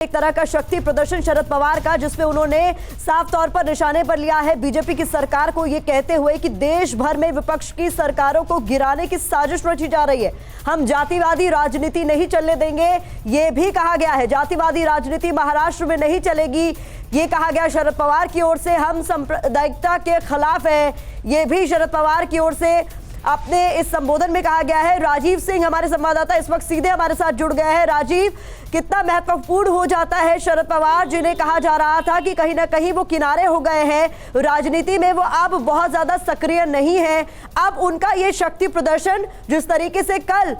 एक तरह का शक्ति प्रदर्शन शरद पवार का, जिसमें उन्होंने साफ तौर पर निशाने पर लिया है बीजेपी की सरकार को, ये कहते हुए कि देश भर में विपक्ष की सरकारों को गिराने की साजिश रची जा रही है। हम जातिवादी राजनीति नहीं चलने देंगे, ये भी कहा गया है। जातिवादी राजनीति महाराष्ट्र में नहीं चलेगी, ये कहा गया शरद पवार की ओर से। हम सांप्रदायिकता के खिलाफ है, ये भी शरद पवार की ओर से अपने इस संबोधन में कहा गया है। राजीव सिंह हमारे संवाददाता इस वक्त सीधे हमारे साथ जुड़ गए हैं। राजीव, कितना महत्वपूर्ण हो जाता है शरद पवार, जिन्हें कहा जा रहा था कि कहीं ना कहीं वो किनारे हो गए हैं राजनीति में, वो अब बहुत ज्यादा सक्रिय नहीं है। अब उनका ये शक्ति प्रदर्शन, जिस तरीके से कल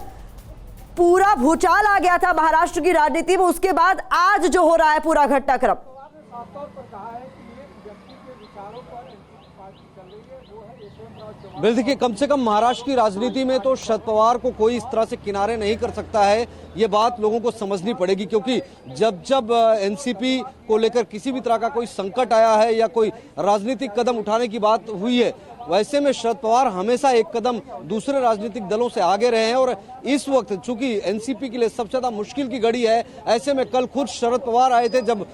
पूरा भूचाल आ गया था महाराष्ट्र की राजनीति में, उसके बाद आज जो हो रहा है पूरा घटनाक्रम। बिल देखिए, कम से कम महाराष्ट्र की राजनीति में तो शरद पवार को कोई इस तरह से किनारे नहीं कर सकता है, ये बात लोगों को समझनी पड़ेगी। क्योंकि जब जब एनसीपी को लेकर किसी भी तरह का कोई संकट आया है या कोई राजनीतिक कदम उठाने की बात हुई है, वैसे में शरद पवार हमेशा एक कदम दूसरे राजनीतिक दलों से आगे रहे हैं। और इस वक्त चूंकि एनसीपी के लिए सबसे ज्यादा मुश्किल की घड़ी है, ऐसे में कल खुद शरद पवार आए थे। जब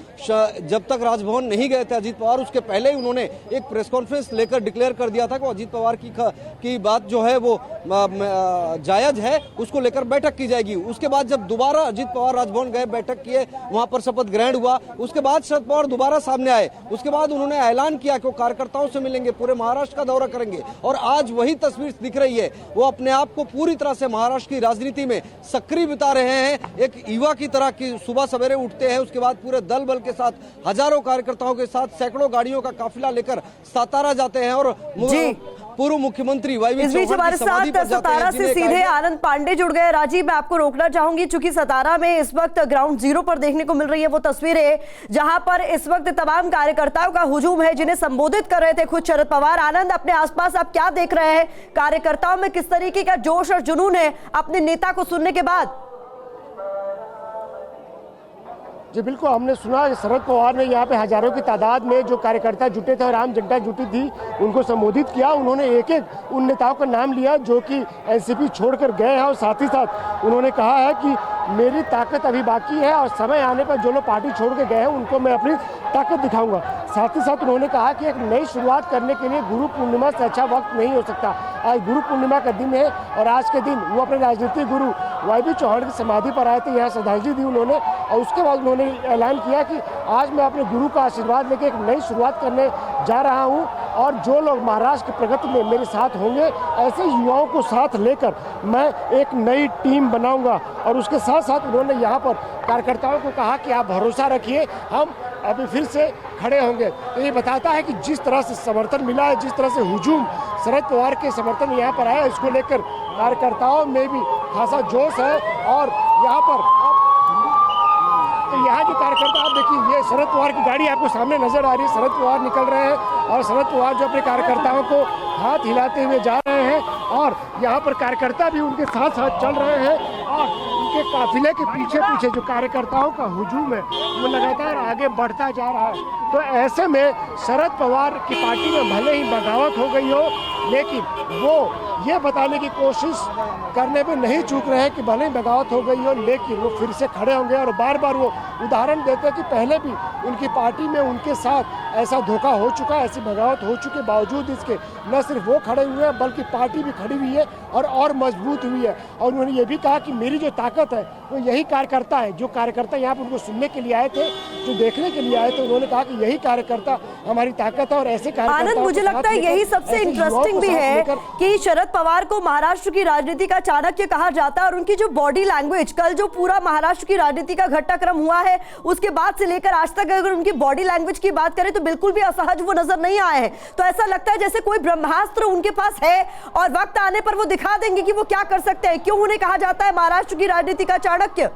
तक राजभवन नहीं गए थे अजीत पवार, उसके पहले ही उन्होंने एक प्रेस कॉन्फ्रेंस लेकर डिक्लेयर कर दिया था कि अजीत पवार की बात जो है वो जायज है, उसको लेकर बैठक की जाएगी। उसके बाद जब दोबारा अजीत पवार राजभवन गए, बैठक किए, वहां पर शपथ ग्रहण हुआ, उसके बाद शरद पवार दोबारा सामने आए। उसके बाद उन्होंने ऐलान किया कि वो कार्यकर्ताओं से मिलेंगे, पूरे महाराष्ट्र का दौरा करेंगे। और आज वही तस्वीर दिख रही है, वो अपने आप को पूरी तरह से महाराष्ट्र की राजनीति में सक्रिय बिता रहे हैं। एक युवा की तरह की सुबह सवेरे उठते हैं, उसके बाद पूरे दल बल के साथ, हजारों कार्यकर्ताओं के साथ, सैकड़ों गाड़ियों का काफिला लेकर सातारा जाते हैं और पूर्व मुख्यमंत्री इस बीच हमारे साथ सतारा से सीधे आनंद पांडे जुड़ गए। राजीव, मैं आपको रोकना चाहूंगी, चूंकि सतारा में इस वक्त ग्राउंड जीरो पर देखने को मिल रही है वो तस्वीरें, जहां पर इस वक्त तमाम कार्यकर्ताओं का हुजूम है, जिन्हें संबोधित कर रहे थे खुद शरद पवार। आनंद, अपने आसपास आप क्या देख रहे हैं? कार्यकर्ताओं में किस तरीके का जोश और जुनून है अपने नेता को सुनने के बाद? जी बिल्कुल, हमने सुना शरद पवार ने यहाँ पे हजारों की तादाद में जो कार्यकर्ता जुटे थे और आम जनता जुटी थी, उनको संबोधित किया। उन्होंने एक एक उन नेताओं का नाम लिया जो कि एनसीपी छोड़कर गए हैं, और साथ ही साथ उन्होंने कहा है कि मेरी ताकत अभी बाकी है और समय आने पर जो लोग पार्टी छोड़ के गए हैं उनको मैं अपनी ताकत दिखाऊंगा। साथ ही साथ उन्होंने कहा कि एक नई शुरुआत करने के लिए गुरु पूर्णिमा से अच्छा वक्त नहीं हो सकता। आज गुरु पूर्णिमा का दिन है और आज के दिन वो अपने राजनीतिक गुरु वाई चौहान की समाधि पर आए थे, यहाँ श्रद्धांजलि दी उन्होंने। और उसके बाद उन्होंने ऐलान किया कि आज मैं अपने गुरु का आशीर्वाद लेकर एक नई शुरुआत करने जा रहा हूँ, और जो लोग महाराष्ट्र की प्रगति में मेरे साथ होंगे, ऐसे युवाओं को साथ लेकर मैं एक नई टीम बनाऊंगा। और उसके साथ साथ उन्होंने यहाँ पर कार्यकर्ताओं को कहा कि आप भरोसा रखिए, हम अभी फिर से खड़े होंगे। तो ये बताता है कि जिस तरह से समर्थन मिला है, जिस तरह से हुजूम शरद पवार के समर्थन यहाँ पर आया, इसको लेकर कार्यकर्ताओं में भी खासा जोश है। और यहाँ पर तो यहाँ जो कार्यकर्ता, आप देखिए, ये शरद पवार की गाड़ी आपको सामने नजर आ रही है। शरद पवार निकल रहे हैं और शरद पवार जो अपने कार्यकर्ताओं को हाथ हिलाते हुए जा रहे हैं, और यहाँ पर कार्यकर्ता भी उनके साथ साथ चल रहे हैं। और उनके काफिले के पीछे पीछे जो कार्यकर्ताओं का हुजूम है वो लगातार आगे बढ़ता जा रहा है। तो ऐसे में शरद पवार की पार्टी में भले ही बगावत हो गई हो, लेकिन वो ये बताने की कोशिश करने में नहीं चूक रहे हैं कि भले ही बगावत हो गई हो, लेकिन वो फिर से खड़े होंगे। और बार बार वो उदाहरण देते हैं कि पहले भी उनकी पार्टी में उनके साथ ऐसा धोखा हो चुका है, ऐसी बगावत हो चुके बावजूद इसके न सिर्फ वो खड़े हुए हैं बल्कि पार्टी भी खड़ी हुई है और मजबूत हुई है। और उन्होंने ये भी कहा कि मेरी जो ताकत है वो यही कार्यकर्ता है। जो कार्यकर्ता यहाँ पर उनको सुनने के लिए आए थे, जो देखने के लिए आए थे, उन्होंने कहा कि यही कार्यकर्ता हमारी ताकत है। और ऐसे आनंद, मुझे लगता है यही सबसे इंटरेस्टिंग भी है कि शरद पवार को महाराष्ट्र की राजनीति का चाणक्य कहा जाता है, और उनकी जो बॉडी लैंग्वेज, कल जो पूरा महाराष्ट्र की राजनीति का घटनाक्रम हुआ है उसके बाद से लेकर आज तक अगर उनकी बॉडी लैंग्वेज की बात करें तो बिल्कुल भी असहज वो नजर नहीं आए हैं। तो ऐसा लगता है जैसे कोई ब्रह्मास्त्र उनके पास है और वक्त आने पर वो दिखा देंगे कि वो क्या कर सकते हैं। क्यों उन्हें कहा जाता है महाराष्ट्र की राजनीति का चाणक्य?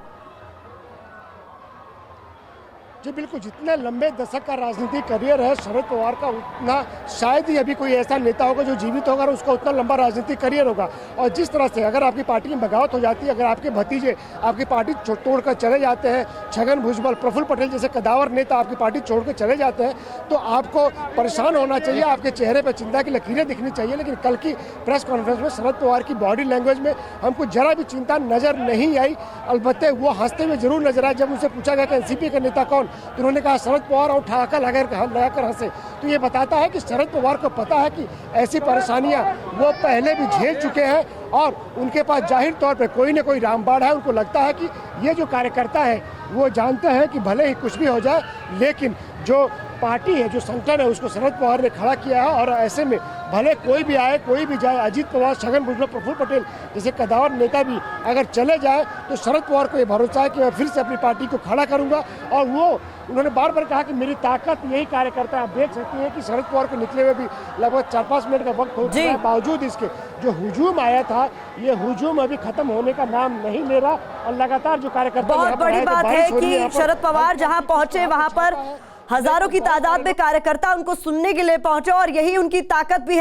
जी बिल्कुल, जितने लंबे दशक का राजनीतिक करियर है शरद पवार का, उतना शायद ही अभी कोई ऐसा नेता होगा जो जीवित होगा और उसका उतना लंबा राजनीतिक करियर होगा। और जिस तरह से अगर आपकी पार्टी में बगावत हो जाती है, अगर आपके भतीजे आपकी पार्टी तोड़कर चले जाते हैं, छगन भुजबल, प्रफुल्ल पटेल जैसे कदावर नेता आपकी पार्टी छोड़कर चले जाते हैं, तो आपको परेशान होना चाहिए, आपके चेहरे पर चिंता की लकीरें दिखनी चाहिए। लेकिन कल की प्रेस कॉन्फ्रेंस में शरद पवार की बॉडी लैंग्वेज में हमको जरा भी चिंता नजर नहीं आई। अलबत्ते वो हंसते हुए जरूर नजर आए। जब उनसे पूछा गया कि एनसीपी का नेता कौन, तो उन्होंने कहा शरद पवार, और ठहाका लगाकर हंसे। तो ये बताता है कि शरद पवार को पता है कि ऐसी परेशानियां वो पहले भी झेल चुके हैं और उनके पास जाहिर तौर पे कोई न कोई रामबाण है। उनको लगता है कि ये जो कार्यकर्ता है वो जानते हैं कि भले ही कुछ भी हो जाए, लेकिन जो पार्टी है, जो संगठन है, उसको शरद पवार ने खड़ा किया है। और ऐसे में भले कोई भी आए, कोई भी जाए, अजीत पवार, छगन भुजबल, प्रफुल्ल पटेल जैसे कदावर नेता भी अगर चले जाए, तो शरद पवार को ये भरोसा है कि मैं फिर से अपनी पार्टी को खड़ा करूंगा। और वो उन्होंने बार बार कहा कि मेरी ताकत यही कार्यकर्ता है। आप देख सकते हैं कि शरद पवार को निकले हुए भी लगभग 4-5 मिनट का वक्त हो चुका है, बावजूद इसके जो हुजूम आया था, ये हुजूम अभी खत्म होने का नाम नहीं ले रहा। और लगातार जो कार्यकर्ता, बहुत बड़ी बात है कि शरद पवार जहां पहुंचे वहां पर हजारों की तादाद में कार्यकर्ता उनको सुनने के लिए पहुंचे और यही उनकी ताकत भी है।